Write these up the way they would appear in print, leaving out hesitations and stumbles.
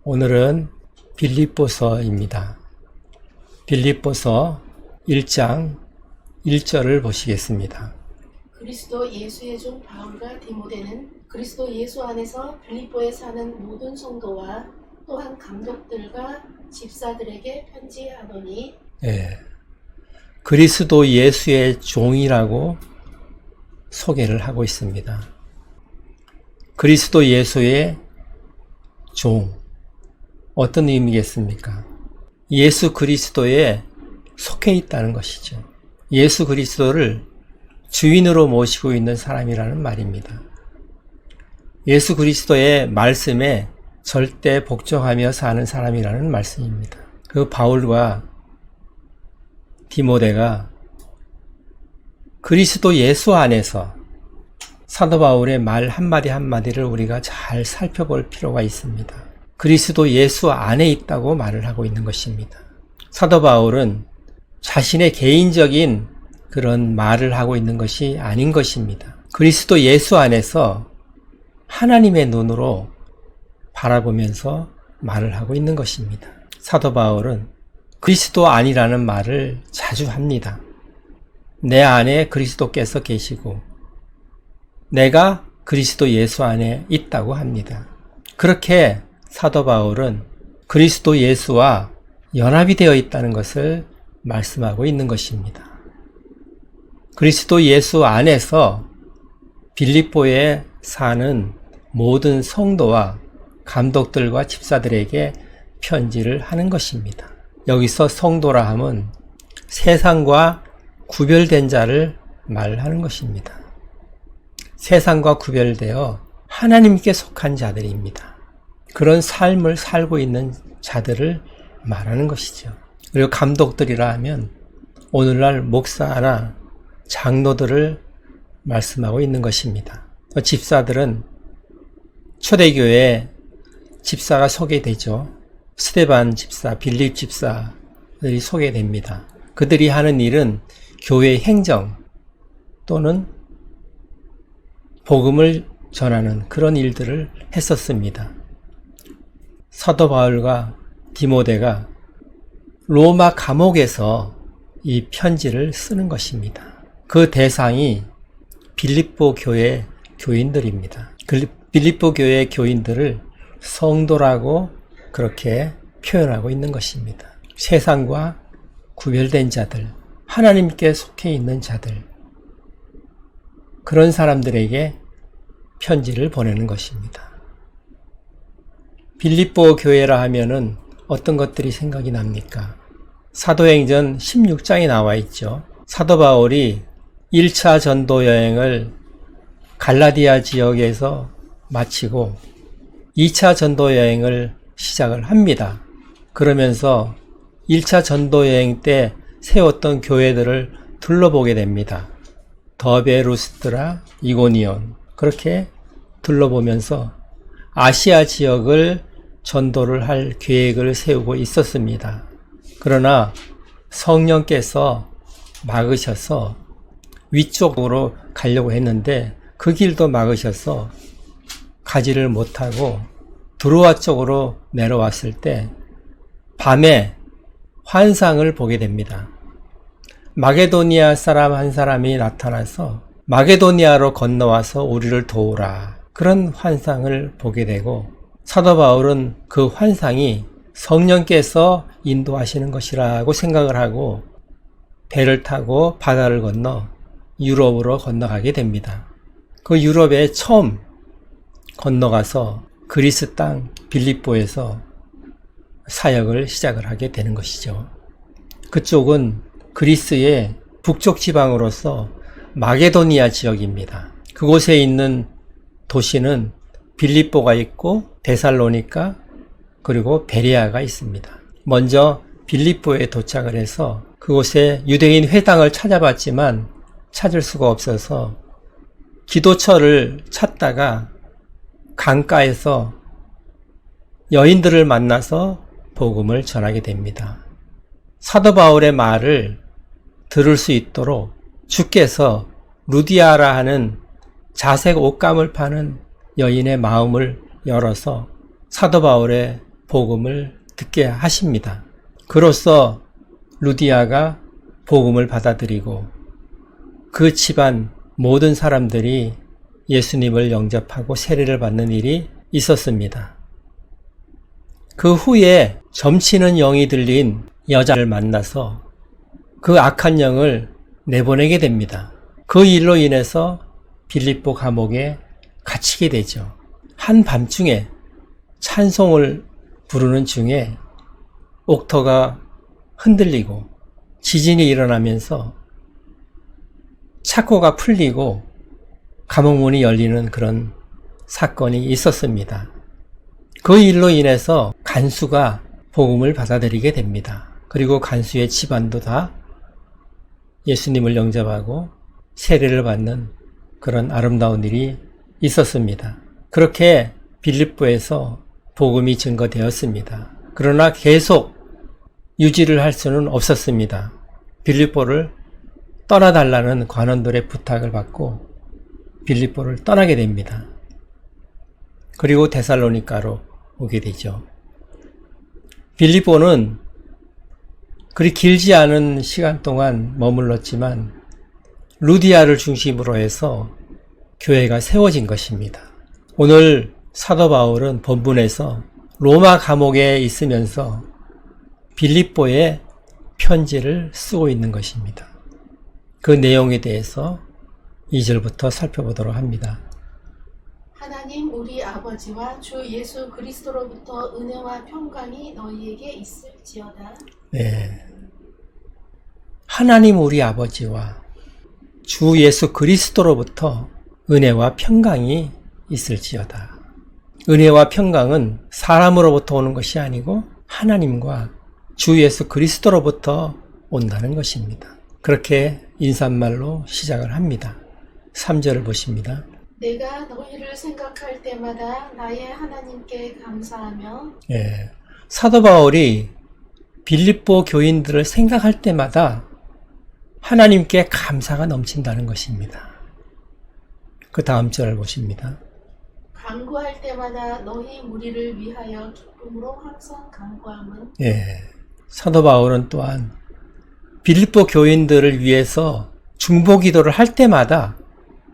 오늘은 빌립보서입니다. 빌립보서 1장 1절을 보시겠습니다. 그리스도 예수의 종 바울과 디모데는 그리스도 예수 안에서 빌립보에 사는 모든 성도와 또한 감독들과 집사들에게 편지하노니. 그리스도 예수의 종이라고 소개를 하고 있습니다. 그리스도 예수의 종. 어떤 의미겠습니까? 예수 그리스도에 속해 있다는 것이죠. 예수 그리스도를 주인으로 모시고 있는 사람이라는 말입니다. 예수 그리스도의 말씀에 절대 복종하며 사는 사람이라는 말씀입니다. 그 바울과 디모데가 그리스도 예수 안에서 사도 바울의 말 한마디 한마디를 우리가 잘 살펴볼 필요가 있습니다. 그리스도 예수 안에 있다고 말을 하고 있는 것입니다. 사도 바울은 자신의 개인적인 그런 말을 하고 있는 것이 아닌 것입니다. 그리스도 예수 안에서 하나님의 눈으로 바라보면서 말을 하고 있는 것입니다. 사도 바울은 그리스도 안이라는 말을 자주 합니다. 내 안에 그리스도께서 계시고 내가 그리스도 예수 안에 있다고 합니다. 그렇게 사도 바울은 그리스도 예수와 연합이 되어 있다는 것을 말씀하고 있는 것입니다. 그리스도 예수 안에서 빌립보에 사는 모든 성도와 감독들과 집사들에게 편지를 하는 것입니다. 여기서 성도라 함은 세상과 구별된 자를 말하는 것입니다. 세상과 구별되어 하나님께 속한 자들입니다. 그런 삶을 살고 있는 자들을 말하는 것이죠. 그리고 감독들이라 하면 오늘날 목사나 장로들을 말씀하고 있는 것입니다. 집사들은 초대교회에 집사가 소개되죠. 스데반 집사, 빌립 집사들이 소개됩니다. 그들이 하는 일은 교회 행정 또는 복음을 전하는 그런 일들을 했었습니다. 사도 바울과 디모데가 로마 감옥에서 이 편지를 쓰는 것입니다. 그 대상이 빌립보 교회 교인들입니다. 빌립보 교회 교인들을 성도라고 그렇게 표현하고 있는 것입니다. 세상과 구별된 자들, 하나님께 속해 있는 자들, 그런 사람들에게 편지를 보내는 것입니다. 빌립보 교회라 하면은 어떤 것들이 생각이 납니까? 사도행전 16장에 나와 있죠. 사도 바울이 1차 전도 여행을 갈라디아 지역에서 마치고 2차 전도 여행을 시작을 합니다. 그러면서 1차 전도 여행 때 세웠던 교회들을 둘러보게 됩니다. 더베, 루스드라, 이고니온, 그렇게 둘러보면서 아시아 지역을 전도를 할 계획을 세우고 있었습니다. 그러나 성령께서 막으셔서 위쪽으로 가려고 했는데 그 길도 막으셔서 가지를 못하고 드로아 쪽으로 내려왔을 때 밤에 환상을 보게 됩니다. 마게도니아 사람 한 사람이 나타나서 마게도니아로 건너와서 우리를 도우라, 그런 환상을 보게 되고 사도 바울은 그 환상이 성령께서 인도하시는 것이라고 생각을 하고 배를 타고 바다를 건너 유럽으로 건너가게 됩니다. 그 유럽에 처음 건너가서 그리스 땅 빌립보에서 사역을 시작을 하게 되는 것이죠. 그쪽은 그리스의 북쪽 지방으로서 마게도니아 지역입니다. 그곳에 있는 도시는 빌립보가 있고 데살로니가 그리고 베레아가 있습니다. 먼저 빌립보에 도착을 해서 그곳에 유대인 회당을 찾아봤지만 찾을 수가 없어서 기도처를 찾다가 강가에서 여인들을 만나서 복음을 전하게 됩니다. 사도 바울의 말을 들을 수 있도록 주께서 루디아라 하는 자색 옷감을 파는 여인의 마음을 열어서 사도 바울의 복음을 듣게 하십니다. 그로써 루디아가 복음을 받아들이고 그 집안 모든 사람들이 예수님을 영접하고 세례를 받는 일이 있었습니다. 그 후에 점치는 영이 들린 여자를 만나서 그 악한 영을 내보내게 됩니다. 그 일로 인해서 빌립보 감옥에 갇히게 되죠. 한밤중에 찬송을 부르는 중에 옥터가 흔들리고 지진이 일어나면서 착고가 풀리고 감옥문이 열리는 그런 사건이 있었습니다. 그 일로 인해서 간수가 복음을 받아들이게 됩니다. 그리고 간수의 집안도 다 예수님을 영접하고 세례를 받는 그런 아름다운 일이 있었습니다. 그렇게 빌립보에서 복음이 증거되었습니다. 그러나 계속 유지를 할 수는 없었습니다. 빌립보를 떠나달라는 관원들의 부탁을 받고 빌립보를 떠나게 됩니다. 그리고 데살로니가로 오게 되죠. 빌립보는 그리 길지 않은 시간 동안 머물렀지만 루디아를 중심으로 해서 교회가 세워진 것입니다. 오늘 사도 바울은 본문에서 로마 감옥에 있으면서 빌립보에 편지를 쓰고 있는 것입니다. 그 내용에 대해서 2절부터 살펴보도록 합니다. 하나님 우리 아버지와 주 예수 그리스도로부터 은혜와 평강이 너희에게 있을지어다. 네. 하나님 우리 아버지와 주 예수 그리스도로부터 은혜와 평강이 있을지어다. 은혜와 평강은 사람으로부터 오는 것이 아니고 하나님과 주 예수 그리스도로부터 온다는 것입니다. 그렇게 인사말로 시작을 합니다. 3절을 보십니다. 내가 너희를 생각할 때마다 나의 하나님께 감사하며 사도 바울이 빌립보 교인들을 생각할 때마다 하나님께 감사가 넘친다는 것입니다. 그 다음 절을 보십니다. 간구할 때마다 너희 무리를 위하여 기쁨으로 항상 간구함은 사도 바울은 또한 빌립보 교인들을 위해서 중보기도를 할 때마다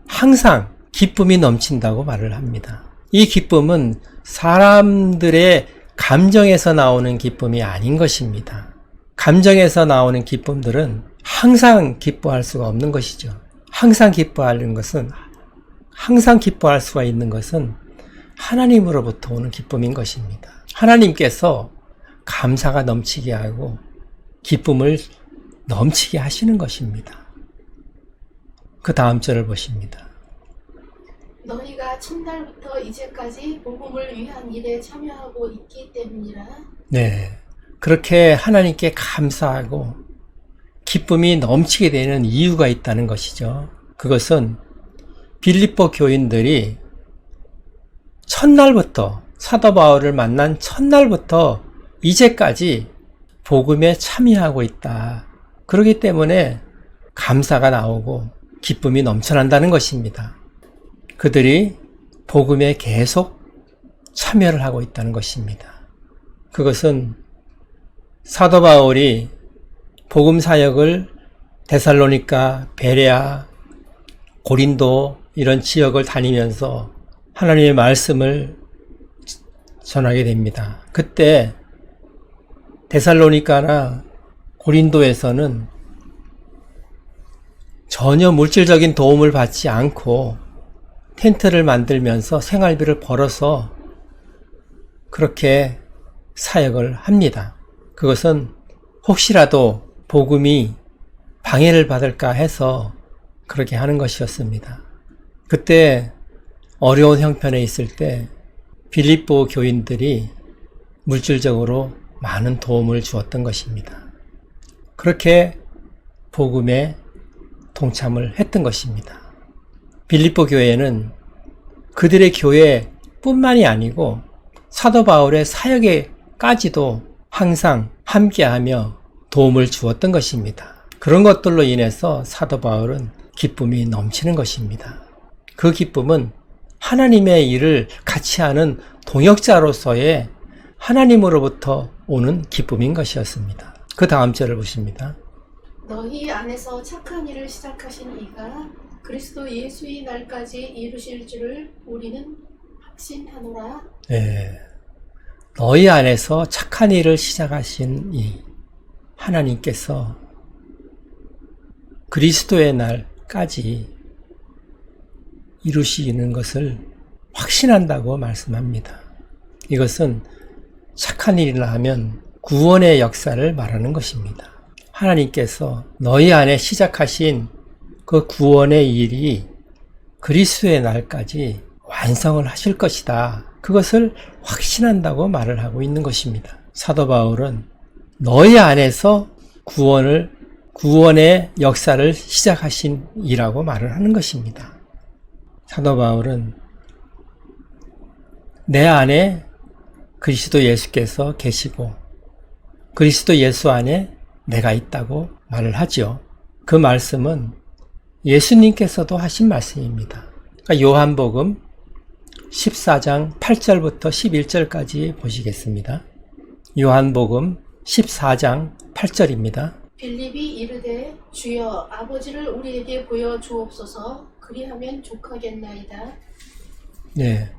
항상 기쁨이 넘친다고 말을 합니다. 이 기쁨은 사람들의 감정에서 나오는 기쁨이 아닌 것입니다. 감정에서 나오는 기쁨들은 항상 기뻐할 수가 없는 것이죠. 항상 기뻐할 수가 있는 것은 하나님으로부터 오는 기쁨인 것입니다. 하나님께서 감사가 넘치게 하고 기쁨을 넘치게 하시는 것입니다. 그 다음 절을 보십니다. 너희가 첫날부터 이제까지 복음을 위한 일에 참여하고 있기 때문이라. 그렇게 하나님께 감사하고 기쁨이 넘치게 되는 이유가 있다는 것이죠. 그것은 빌립보 교인들이 첫날부터 사도 바울을 만난 첫날부터 이제까지 복음에 참여하고 있다. 그렇기 때문에 감사가 나오고 기쁨이 넘쳐난다는 것입니다. 그들이 복음에 계속 참여를 하고 있다는 것입니다. 그것은 사도 바울이 복음 사역을 데살로니가, 베레아, 고린도 이런 지역을 다니면서 하나님의 말씀을 전하게 됩니다. 그때 데살로니가나 고린도에서는 전혀 물질적인 도움을 받지 않고 텐트를 만들면서 생활비를 벌어서 그렇게 사역을 합니다. 그것은 혹시라도 복음이 방해를 받을까 해서 그렇게 하는 것이었습니다. 그때 어려운 형편에 있을 때 빌립보 교인들이 물질적으로 많은 도움을 주었던 것입니다. 그렇게 복음에 동참을 했던 것입니다. 빌립보 교회는 그들의 교회뿐만이 아니고 사도 바울의 사역에까지도 항상 함께하며 도움을 주었던 것입니다. 그런 것들로 인해서 사도 바울은 기쁨이 넘치는 것입니다. 그 기쁨은 하나님의 일을 같이 하는 동역자로서의 하나님으로부터 오는 기쁨인 것이었습니다. 그 다음 절을 보십니다. 너희 안에서 착한 일을 시작하신 이가 그리스도 예수의 날까지 이루실 줄을 우리는 확신하노라. 네. 너희 안에서 착한 일을 시작하신 이 하나님께서 그리스도의 날까지 이루시는 것을 확신한다고 말씀합니다. 이것은 착한 일이라 하면 구원의 역사를 말하는 것입니다. 하나님께서 너희 안에 시작하신 그 구원의 일이 그리스도의 날까지 완성을 하실 것이다. 그것을 확신한다고 말을 하고 있는 것입니다. 사도 바울은 너희 안에서 구원의 역사를 시작하신 이라고 말을 하는 것입니다. 사도 바울은 내 안에 그리스도 예수께서 계시고 그리스도 예수 안에 내가 있다고 말을 하죠. 그 말씀은 예수님께서도 하신 말씀입니다. 그러니까 요한복음 14장 8절부터 11절까지 보시겠습니다. 요한복음 14장 8절입니다. 빌립이 이르되 주여 아버지를 우리에게 보여 주옵소서. 그리하면 족하겠나이다. 네.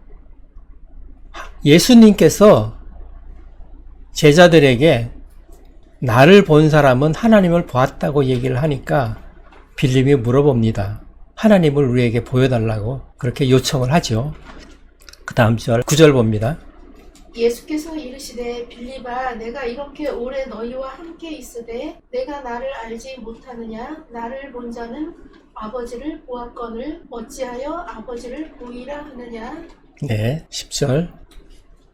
예수님께서 제자들에게 나를 본 사람은 하나님을 보았다고 얘기를 하니까 빌립이 물어봅니다. 하나님을 우리에게 보여달라고 그렇게 요청을 하죠. 그 다음 절 9절 봅니다. 예수께서 이르시되 빌립아 내가 이렇게 오래 너희와 함께 있으되 내가 나를 알지 못하느냐. 나를 본 자는 아버지를 보았거늘 어찌하여 아버지를 보이라 하느냐. 네, 10절.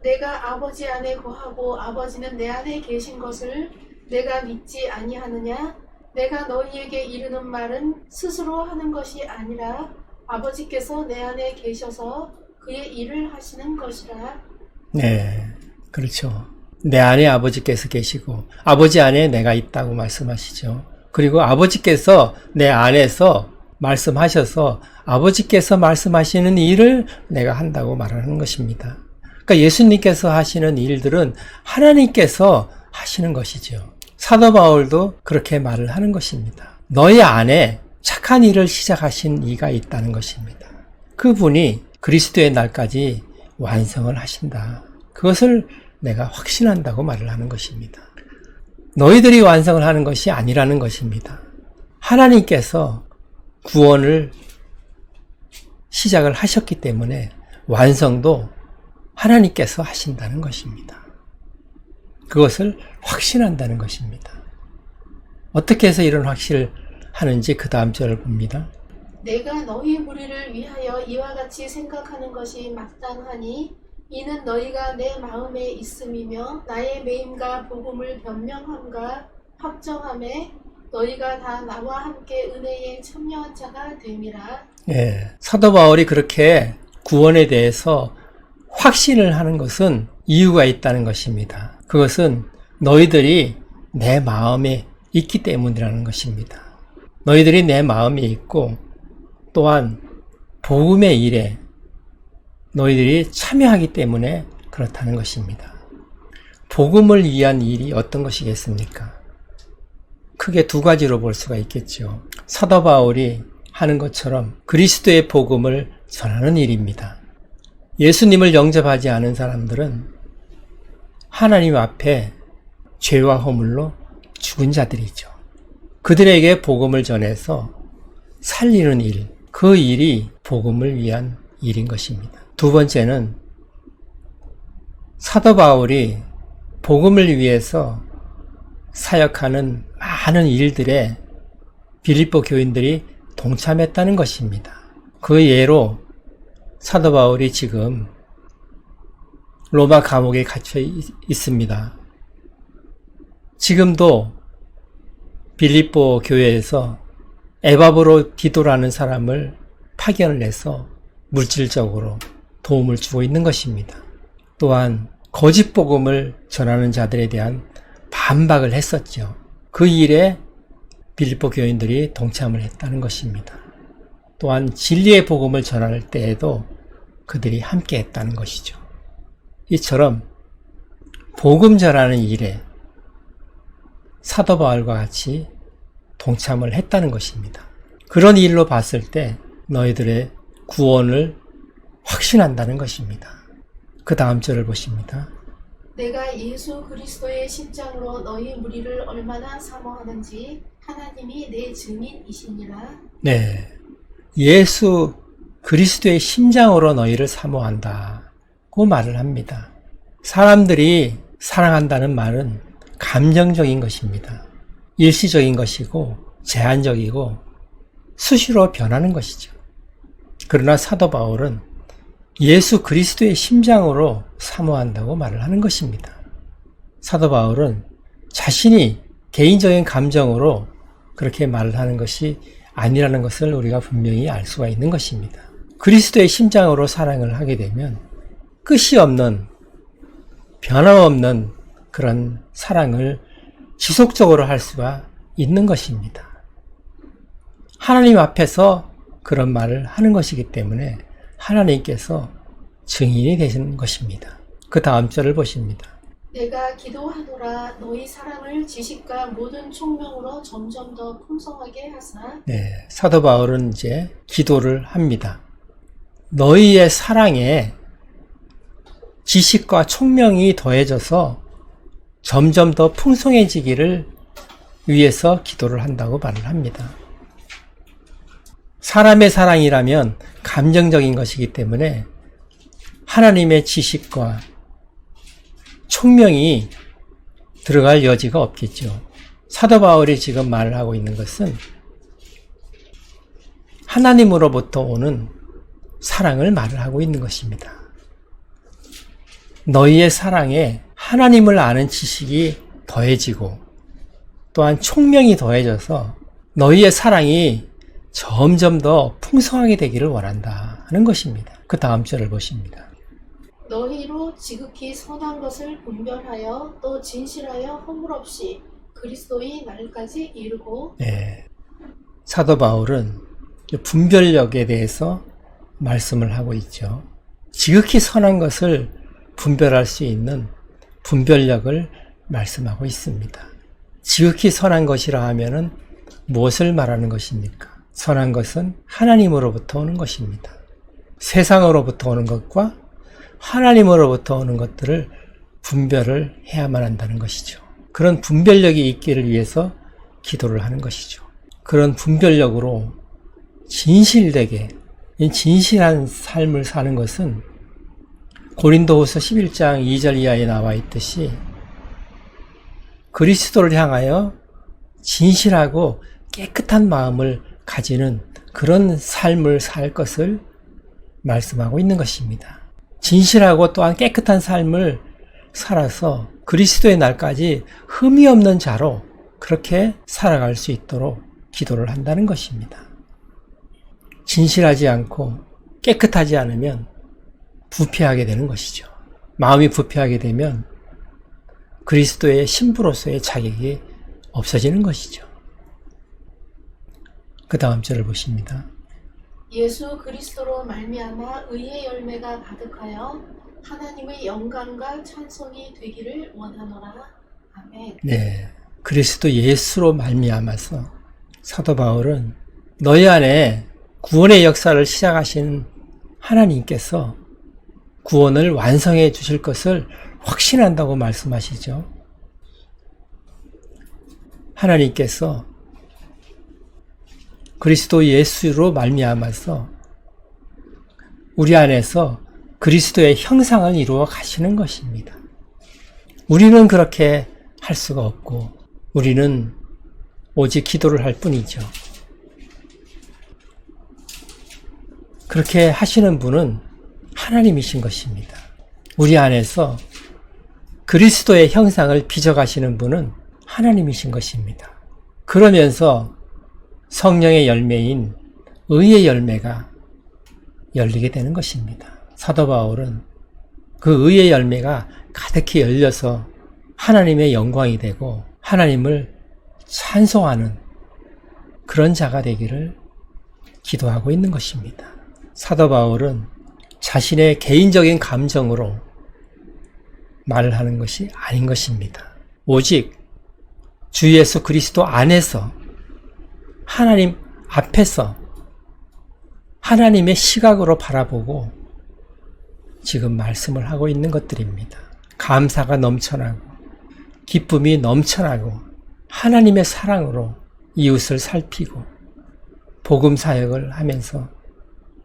내가 아버지 안에 거하고 아버지는 내 안에 계신 것을 내가 믿지 아니하느냐. 내가 너희에게 이르는 말은 스스로 하는 것이 아니라 아버지께서 내 안에 계셔서 그의 일을 하시는 것이라. 네, 그렇죠. 내 안에 아버지께서 계시고 아버지 안에 내가 있다고 말씀하시죠. 그리고 아버지께서 내 안에서 말씀하셔서 아버지께서 말씀하시는 일을 내가 한다고 말하는 것입니다. 그러니까 예수님께서 하시는 일들은 하나님께서 하시는 것이죠. 사도 바울도 그렇게 말을 하는 것입니다. 너희 안에 착한 일을 시작하신 이가 있다는 것입니다. 그분이 그리스도의 날까지 완성을 하신다. 그것을 내가 확신한다고 말을 하는 것입니다. 너희들이 완성을 하는 것이 아니라는 것입니다. 하나님께서 구원을 시작을 하셨기 때문에 완성도 하나님께서 하신다는 것입니다. 그것을 확신한다는 것입니다. 어떻게 해서 이런 확신을 하는지 그 다음 절을 봅니다. 내가 너희 무리를 위하여 이와 같이 생각하는 것이 마땅하니 이는 너희가 내 마음에 있음이며 나의 매임과 복음을 변명함과 확정함에 너희가 다 나와 함께 은혜에 참여한 자가 됨이라. 네, 사도 바울이 그렇게 구원에 대해서 확신을 하는 것은 이유가 있다는 것입니다. 그것은 너희들이 내 마음에 있기 때문이라는 것입니다. 너희들이 내 마음에 있고 또한 복음의 일에 너희들이 참여하기 때문에 그렇다는 것입니다. 복음을 위한 일이 어떤 것이겠습니까? 크게 두 가지로 볼 수가 있겠죠. 사도 바울이 하는 것처럼 그리스도의 복음을 전하는 일입니다. 예수님을 영접하지 않은 사람들은 하나님 앞에 죄와 허물로 죽은 자들이죠. 그들에게 복음을 전해서 살리는 일, 그 일이 복음을 위한 일인 것입니다. 두 번째는 사도 바울이 복음을 위해서 사역하는 많은 일들에 빌립보 교인들이 동참했다는 것입니다. 그 예로 사도 바울이 지금 로마 감옥에 갇혀 있습니다. 지금도 빌립보 교회에서 에바브로디도라는 사람을 파견을 해서 물질적으로 도움을 주고 있는 것입니다. 또한 거짓 복음을 전하는 자들에 대한 반박을 했었죠. 그 일에 빌립보 교인들이 동참을 했다는 것입니다. 또한 진리의 복음을 전할 때에도 그들이 함께 했다는 것이죠. 이처럼 복음 전하는 일에 사도 바울과 같이 동참을 했다는 것입니다. 그런 일로 봤을 때 너희들의 구원을 확신한다는 것입니다. 그 다음 절을 보십니다. 내가 예수 그리스도의 심장으로 너희 무리를 얼마나 사모하는지 하나님이 내 증인이시니라. 네, 예수 그리스도의 심장으로 너희를 사모한다고 말을 합니다. 사람들이 사랑한다는 말은 감정적인 것입니다. 일시적인 것이고 제한적이고 수시로 변하는 것이죠. 그러나 사도 바울은 예수 그리스도의 심장으로 사모한다고 말을 하는 것입니다. 사도 바울은 자신이 개인적인 감정으로 그렇게 말을 하는 것이 아니라는 것을 우리가 분명히 알 수가 있는 것입니다. 그리스도의 심장으로 사랑을 하게 되면 끝이 없는, 변함없는 그런 사랑을 지속적으로 할 수가 있는 것입니다. 하나님 앞에서 그런 말을 하는 것이기 때문에 하나님께서 증인이 되시는 것입니다. 그 다음 절을 보십니다. 내가 기도하노라 너희 사랑을 지식과 모든 총명으로 점점 더 풍성하게 하사. 네, 사도 바울은 이제 기도를 합니다. 너희의 사랑에 지식과 총명이 더해져서 점점 더 풍성해지기를 위해서 기도를 한다고 말을 합니다. 사람의 사랑이라면 감정적인 것이기 때문에 하나님의 지식과 총명이 들어갈 여지가 없겠죠. 사도 바울이 지금 말을 하고 있는 것은 하나님으로부터 오는 사랑을 말을 하고 있는 것입니다. 너희의 사랑에 하나님을 아는 지식이 더해지고 또한 총명이 더해져서 너희의 사랑이 점점 더 풍성하게 되기를 원한다 하는 것입니다. 그 다음 절을 보십니다. 너희로 지극히 선한 것을 분별하여 또 진실하여 허물없이 그리스도의 날까지 이루고. 네, 사도 바울은 분별력에 대해서 말씀을 하고 있죠. 지극히 선한 것을 분별할 수 있는 분별력을 말씀하고 있습니다. 지극히 선한 것이라 하면은 무엇을 말하는 것입니까? 선한 것은 하나님으로부터 오는 것입니다. 세상으로부터 오는 것과 하나님으로부터 오는 것들을 분별을 해야만 한다는 것이죠. 그런 분별력이 있기를 위해서 기도를 하는 것이죠. 그런 분별력으로 진실되게, 진실한 삶을 사는 것은 고린도후서 11장 2절 이하에 나와 있듯이 그리스도를 향하여 진실하고 깨끗한 마음을 가지는 그런 삶을 살 것을 말씀하고 있는 것입니다. 진실하고 또한 깨끗한 삶을 살아서 그리스도의 날까지 흠이 없는 자로 그렇게 살아갈 수 있도록 기도를 한다는 것입니다. 진실하지 않고 깨끗하지 않으면 부패하게 되는 것이죠. 마음이 부패하게 되면 그리스도의 신부로서의 자격이 없어지는 것이죠. 그 다음 절을 보십니다. 예수 그리스도로 말미암아 의의 열매가 가득하여 하나님의 영광과 찬송이 되기를 원하노라. 아멘. 네, 그리스도 예수로 말미암아서 사도 바울은 너희 안에 구원의 역사를 시작하신 하나님께서 구원을 완성해 주실 것을 확신한다고 말씀하시죠. 하나님께서 그리스도 예수로 말미암아서 우리 안에서 그리스도의 형상을 이루어 가시는 것입니다. 우리는 그렇게 할 수가 없고 우리는 오직 기도를 할 뿐이죠. 그렇게 하시는 분은 하나님이신 것입니다. 우리 안에서 그리스도의 형상을 빚어가시는 분은 하나님이신 것입니다. 그러면서 성령의 열매인 의의 열매가 열리게 되는 것입니다. 사도 바울은 그 의의 열매가 가득히 열려서 하나님의 영광이 되고 하나님을 찬송하는 그런 자가 되기를 기도하고 있는 것입니다. 사도 바울은 자신의 개인적인 감정으로 말을 하는 것이 아닌 것입니다. 오직 주 예수 그리스도 안에서 하나님 앞에서 하나님의 시각으로 바라보고 지금 말씀을 하고 있는 것들입니다. 감사가 넘쳐나고 기쁨이 넘쳐나고 하나님의 사랑으로 이웃을 살피고 복음 사역을 하면서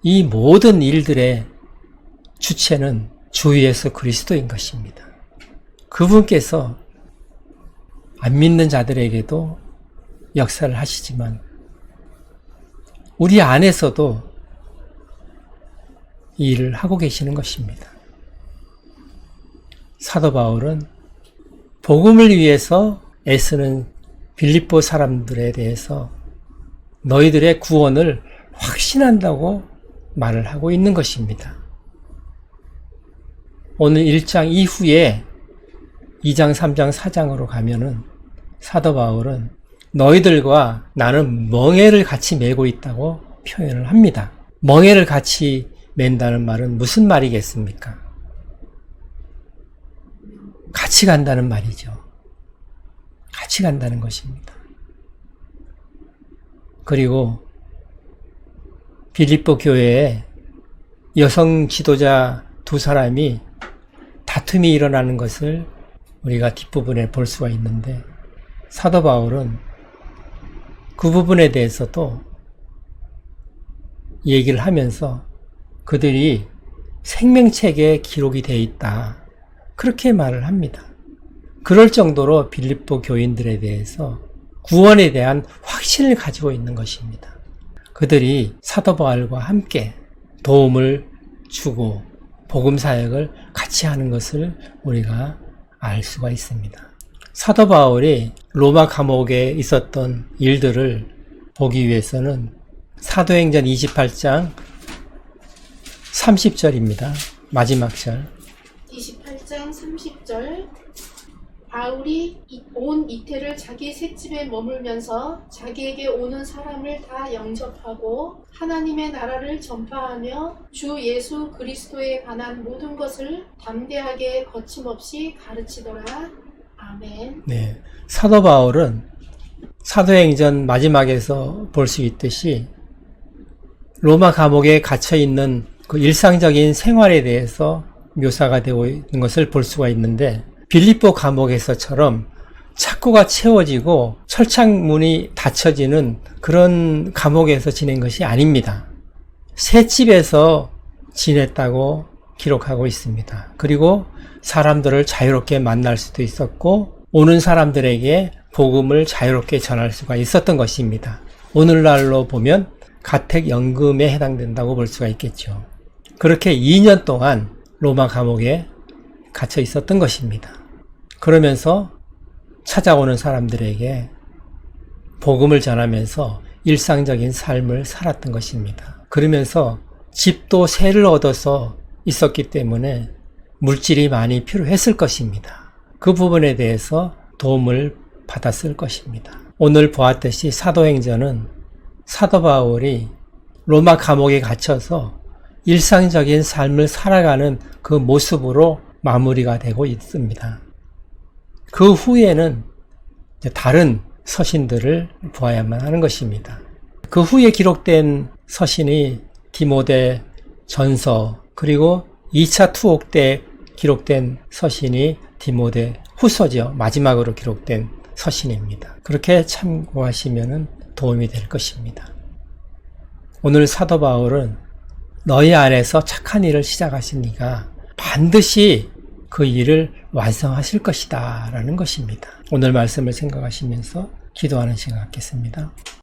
이 모든 일들의 주체는 주 예수 그리스도인 것입니다. 그분께서 안 믿는 자들에게도 역사를 하시지만 우리 안에서도 이 일을 하고 계시는 것입니다. 사도 바울은 복음을 위해서 애쓰는 빌립보 사람들에 대해서 너희들의 구원을 확신한다고 말을 하고 있는 것입니다. 오늘 1장 이후에 2장, 3장, 4장으로 가면은 사도 바울은 너희들과 나는 멍에를 같이 메고 있다고 표현을 합니다. 멍에를 같이 맨다는 말은 무슨 말이겠습니까? 같이 간다는 말이죠. 같이 간다는 것입니다. 그리고 빌립보 교회에 여성 지도자 두 사람이 다툼이 일어나는 것을 우리가 뒷부분에 볼 수가 있는데 사도 바울은 그 부분에 대해서도 얘기를 하면서 그들이 생명책에 기록이 되어 있다. 그렇게 말을 합니다. 그럴 정도로 빌립보 교인들에 대해서 구원에 대한 확신을 가지고 있는 것입니다. 그들이 사도 바울과 함께 도움을 주고 복음 사역을 같이 하는 것을 우리가 알 수가 있습니다. 사도 바울이 로마 감옥에 있었던 일들을 보기 위해서는 사도행전 28장 30절입니다. 마지막 절. 28장 30절 바울이 온 이태를 자기 셋집에 머물면서 자기에게 오는 사람을 다 영접하고 하나님의 나라를 전파하며 주 예수 그리스도에 관한 모든 것을 담대하게 거침없이 가르치더라. 아멘. 네, 사도 바울은 사도행전 마지막에서 볼 수 있듯이 로마 감옥에 갇혀 있는 그 일상적인 생활에 대해서 묘사가 되고 있는 것을 볼 수가 있는데 빌립보 감옥에서처럼 착고가 채워지고 철창문이 닫혀지는 그런 감옥에서 지낸 것이 아닙니다. 셋집에서 지냈다고 기록하고 있습니다. 그리고 사람들을 자유롭게 만날 수도 있었고 오는 사람들에게 복음을 자유롭게 전할 수가 있었던 것입니다. 오늘날로 보면 가택연금에 해당된다고 볼 수가 있겠죠. 그렇게 2년 동안 로마 감옥에 갇혀 있었던 것입니다. 그러면서 찾아오는 사람들에게 복음을 전하면서 일상적인 삶을 살았던 것입니다. 그러면서 집도 세를 얻어서 있었기 때문에 물질이 많이 필요했을 것입니다. 그 부분에 대해서 도움을 받았을 것입니다. 오늘 보았듯이 사도행전은 사도 바울이 로마 감옥에 갇혀서 일상적인 삶을 살아가는 그 모습으로 마무리가 되고 있습니다. 그 후에는 다른 서신들을 보아야만 하는 것입니다. 그 후에 기록된 서신이 디모데 전서 그리고 2차 투옥 때 기록된 서신이 디모데 후서죠. 마지막으로 기록된 서신입니다. 그렇게 참고하시면 도움이 될 것입니다. 오늘 사도 바울은 너희 안에서 착한 일을 시작하신 이가 반드시 그 일을 완성하실 것이다 라는 것입니다. 오늘 말씀을 생각하시면서 기도하는 시간 갖겠습니다.